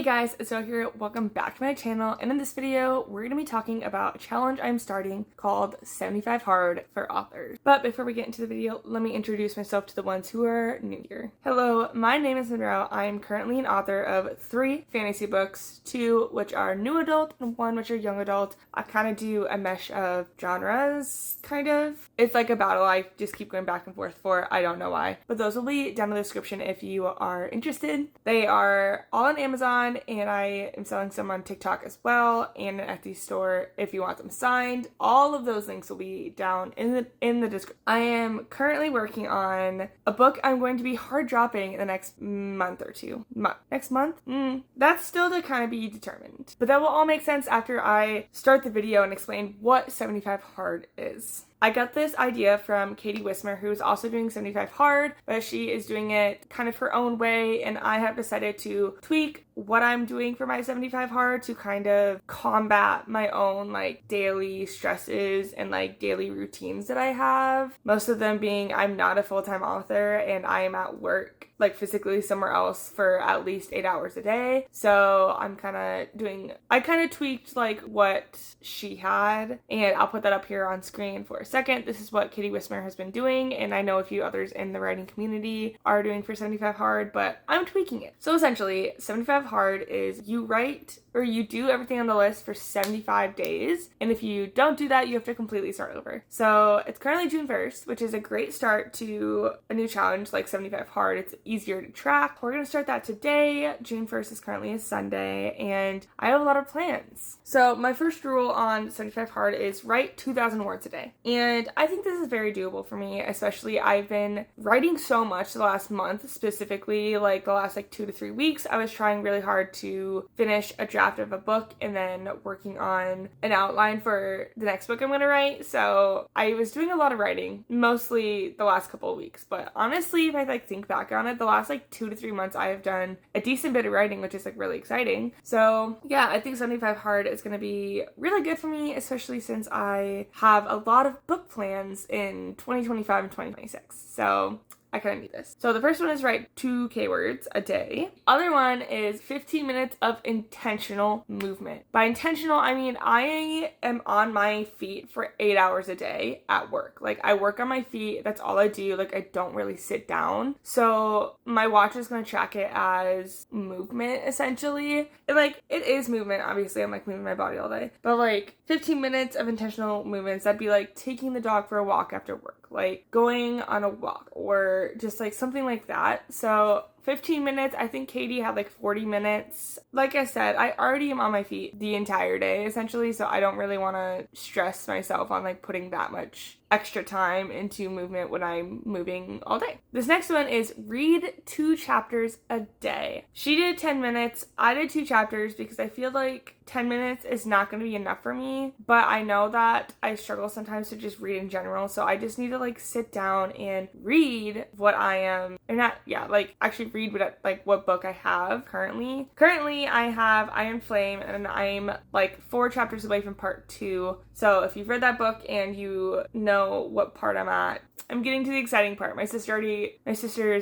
Hey guys, it's Zoe here. Welcome back to my channel, and in this video, we're going to be talking about a challenge I'm starting called 75 Hard for Authors. But before we get into the video, let me introduce myself to the ones who are new here. Hello, my name is Monroe. I am currently an author of 3 fantasy books, 2 which are new adult and 1 which are young adult. I kind of do a mesh of genres, kind of. It's like a battle I just keep going back and forth for. I don't know why. But those will be down in the description if you are interested. They are all on Amazon, and I am selling some on TikTok as well, and an Etsy store if you want them signed. All of those links will be down in the description. I am currently working on a book I'm going to be hard dropping in the next month or two. Next month? That's still to kind of be determined. But that will all make sense after I start the video and explain what 75 Hard is. I got this idea from Katie Wismer, who's also doing 75 Hard, but she is doing it kind of her own way, and I have decided to tweak what I'm doing for my 75 Hard to kind of combat my own like daily stresses and like daily routines that I have. Most of them being I'm not a full-time author and I am at work, like physically somewhere else for at least 8 hours a day. So I kind of tweaked like what she had, and I'll put that up here on screen for a second. This is what Katie Wismer has been doing, and I know a few others in the writing community are doing for 75 Hard, but I'm tweaking it. So essentially, 75 Hard is you write or you do everything on the list for 75 days, and if you don't do that, you have to completely start over. So it's currently June 1st, which is a great start to a new challenge like 75 Hard. It's easier to track. We're going to start that today. June 1st is currently a Sunday, and I have a lot of plans. So my first rule on 75 Hard is write 2,000 words a day. And I think this is very doable for me, especially I've been writing so much the last month, specifically like the last 2 to 3 weeks. I was trying really hard to finish a draft of a book and then working on an outline for the next book I'm going to write. So I was doing a lot of writing, mostly the last couple of weeks. But honestly, if I think back on it, the last 2 to 3 months I have done a decent bit of writing, which is really exciting. So yeah, I think 75 Hard is going to be really good for me, especially since I have a lot of book plans in 2025 and 2026. So I kind of need this. So the first one is write 2K words a day. Other one is 15 minutes of intentional movement. By intentional, I mean I am on my feet for 8 hours a day at work. I work on my feet. That's all I do. I don't really sit down. So my watch is going to track it as movement, essentially. It is movement. Obviously, I'm moving my body all day. But 15 minutes of intentional movements, that'd be taking the dog for a walk after work. Going on a walk or just something like that. So 15 minutes. I think Katie had 40 minutes. Like I said, I already am on my feet the entire day essentially, so I don't really want to stress myself on putting that much extra time into movement when I'm moving all day. This next one is read 2 chapters a day. She did 10 minutes. I did 2 chapters because I feel 10 minutes is not going to be enough for me, but I know that I struggle sometimes to just read in general, so I just need to sit down and read what I am, or not, yeah, actually read what book I have currently. Currently, I have Iron Flame, and I'm 4 chapters away from part 2, so if you've read that book and you know what part I'm at, I'm getting to the exciting part. My sister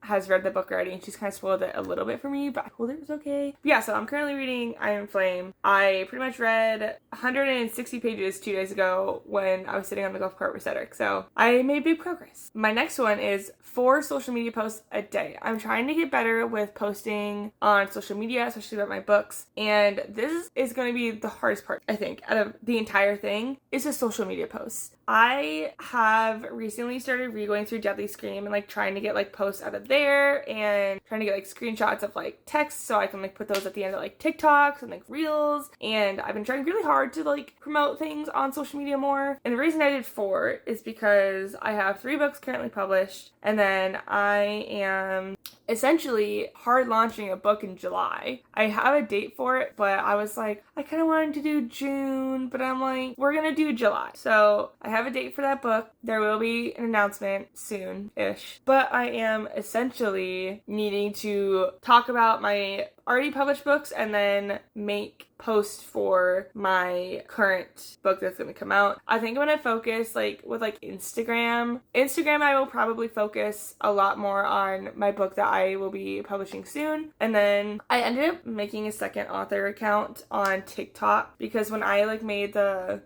has read the book already, and she's kind of spoiled it a little bit for me, but I told her it was okay. But yeah, so I'm currently reading Iron Flame. I pretty much read 160 pages 2 days ago when I was sitting on the golf cart with Cedric, so I made big progress. My next one is 4 social media posts a day. I'm trying to get better with posting on social media, especially about my books, and this is going to be the hardest part, I think, out of the entire thing, is the social media posts. I have recently started going through Deadly Scream and trying to get posts out of there and trying to get screenshots of text so I can put those at the end of TikToks and Reels, and I've been trying really hard to promote things on social media more. And the reason I did 4 is because I have 3 books currently published, and then I am essentially hard launching a book in July. I have a date for it, but I was I kind of wanted to do June, but I'm we're gonna do July. So I have a date for that book. There will be an announcement soon-ish, but I am essentially needing to talk about my already published books and then make posts for my current book that's going to come out. I think I'm going to focus like with like Instagram I will probably focus a lot more on my book that I will be publishing soon. And then I ended up making a second author account on TikTok because when I like made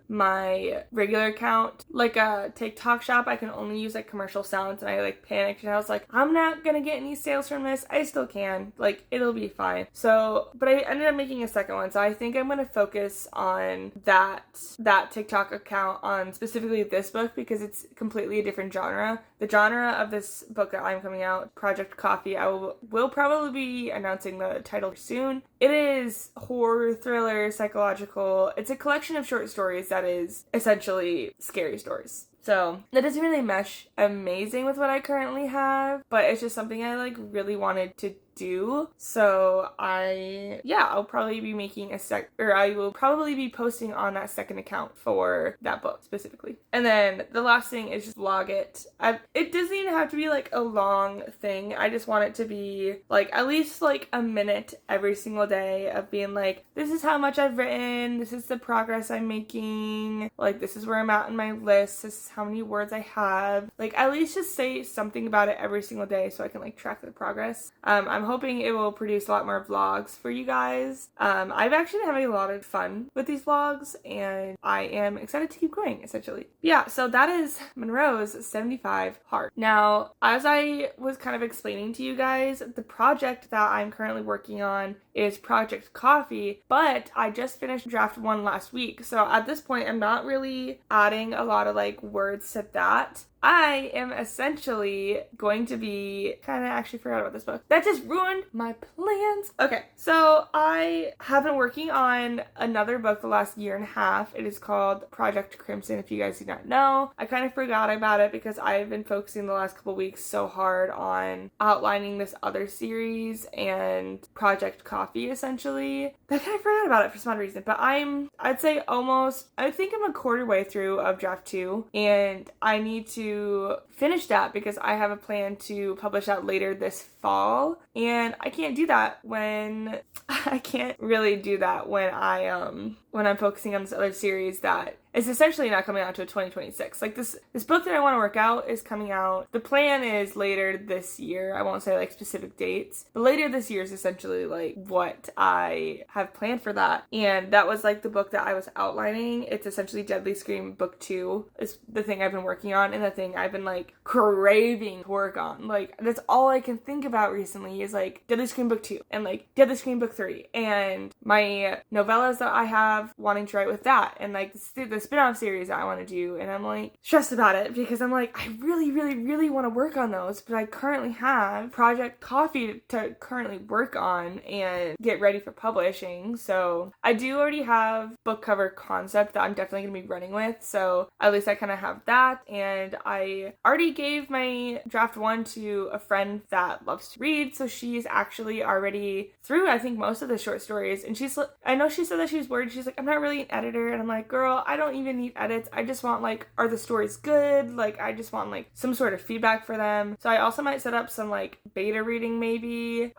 my regular account like a TikTok shop, I can only use like commercial sounds, and I like panicked and I was like, I'm not gonna get any sales from this. I still can, like it'll be fine. So but I ended up making a second one, so I think I'm gonna focus on that TikTok account on specifically this book because it's completely a different genre. The genre of this book that I'm coming out, Project Coffee, I will probably be announcing the title soon. It is horror, thriller, psychological. It's a collection of short stories that is essentially scary stories. So that doesn't really mesh amazing with what I currently have, but it's just something I like really wanted to do. So I'll probably be making I will probably be posting on that second account for that book specifically. And then the last thing is just vlog it. It doesn't even have to be like a long thing. I just want it to be like at least like a minute every single day of being like, this is how much I've written, this is the progress I'm making, like this is where I'm at in my list, this is how many words I have. Like at least just say something about it every single day so I can like track the progress. I'm hoping it will produce a lot more vlogs for you guys. I've actually been having a lot of fun with these vlogs and I am excited to keep going essentially. Yeah, so that is Monroe's 75 Hard. Now, as I was kind of explaining to you guys, the project that I'm currently working on is Project Coffee, but I just finished draft 1 last week. So at this point, I'm not really adding a lot of like words to that. I am essentially going to be kind of actually forgot about this book. That just ruined my plans. Okay, so I have been working on another book the last year and a half. It is called Project Crimson, if you guys do not know. I kind of forgot about it because I've been focusing the last couple weeks so hard on outlining this other series and Project Coffee, essentially. I kind of forgot about it for some odd reason, but I'd say I think I'm a quarter way through of draft 2, and I need to finish that because I have a plan to publish that later this fall, and I can't do that when I'm focusing on this other series that is essentially not coming out until 2026. Like this book that I want to work out is coming out. The plan is later this year. I won't say like specific dates, but later this year is essentially like what I have planned for that. And that was like the book that I was outlining. It's essentially Deadly Scream Book 2 is the thing I've been working on and the thing I've been like craving to work on. Like that's all I can think about recently is like Deadly Scream Book 2 and like Deadly Scream Book 3 and my novellas that I have wanting to write with that and like the spin-off series that I want to do, and I'm like stressed about it because I'm like I really really really want to work on those, but I currently have Project Coffee to currently work on and get ready for publishing. So I do already have book cover concept that I'm definitely going to be running with, so at least I kind of have that. And I already gave my draft 1 to a friend that loves to read, so she's actually already through I think most of the short stories, and I know she said that she was worried. She's like, I'm not really an editor, and I'm like, girl, I don't even need edits. I just want like, are the stories good? Like I just want like some sort of feedback for them. So I also might set up some like beta reading maybe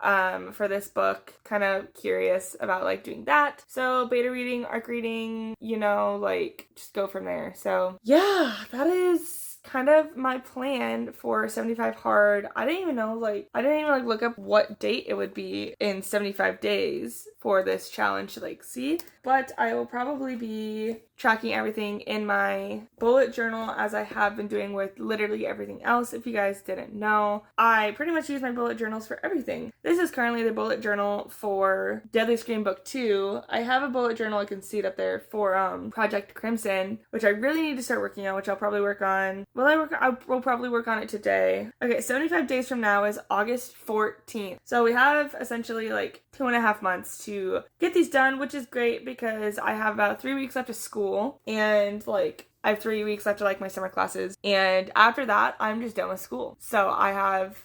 for this book. Kind of curious about like doing that. So beta reading, arc reading, like just go from there. So yeah, that is kind of my plan for 75 Hard. I didn't even look up what date it would be in 75 days for this challenge to like see, but I will probably be tracking everything in my bullet journal as I have been doing with literally everything else. If you guys didn't know, I pretty much use my bullet journals for everything. This is currently the bullet journal for Deadly Scream Book 2. I have a bullet journal, I can see it up there, for Project Crimson, which I really need to start working on, which I'll probably work on. I will probably work on it today. Okay, 75 days from now is August 14th. So we have essentially like 2.5 months to get these done, which is great because I have about 3 weeks left of school, and like I have 3 weeks left of like my summer classes, and after that I'm just done with school. So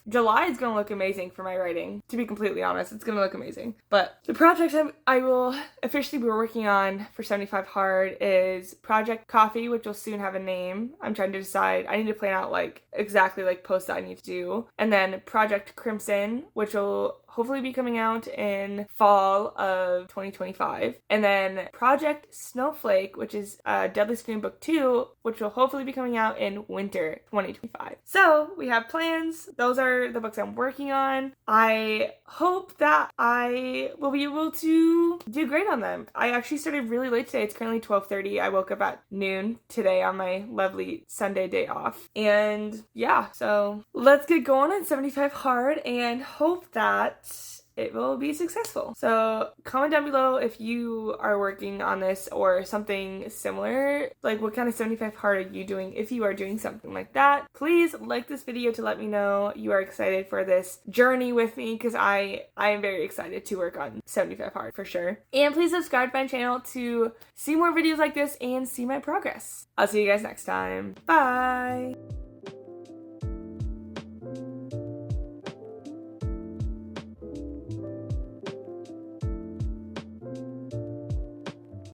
July is gonna look amazing for my writing, to be completely honest. It's gonna look amazing. But the project I will officially be working on for 75 Hard is Project Coffee, which will soon have a name. I'm trying to decide. I need to plan out like exactly like posts that I need to do. And then Project Crimson, which will hopefully be coming out in fall of 2025. And then Project Snowflake, which is Deadly Scream Book 2, which will hopefully be coming out in winter 2025. So we have plans. Those are the books I'm working on. I hope that I will be able to do great on them. I actually started really late today. It's currently 12:30. I woke up at noon today on my lovely Sunday day off. And yeah, so let's get going on 75 hard and hope that it will be successful. So comment down below if you are working on this or something similar. Like, what kind of 75 hard are you doing if you are doing something like that? Please like this video to let me know you are excited for this journey with me, because I am very excited to work on 75 hard for sure. And please subscribe to my channel to see more videos like this and see my progress. I'll see you guys next time. Bye!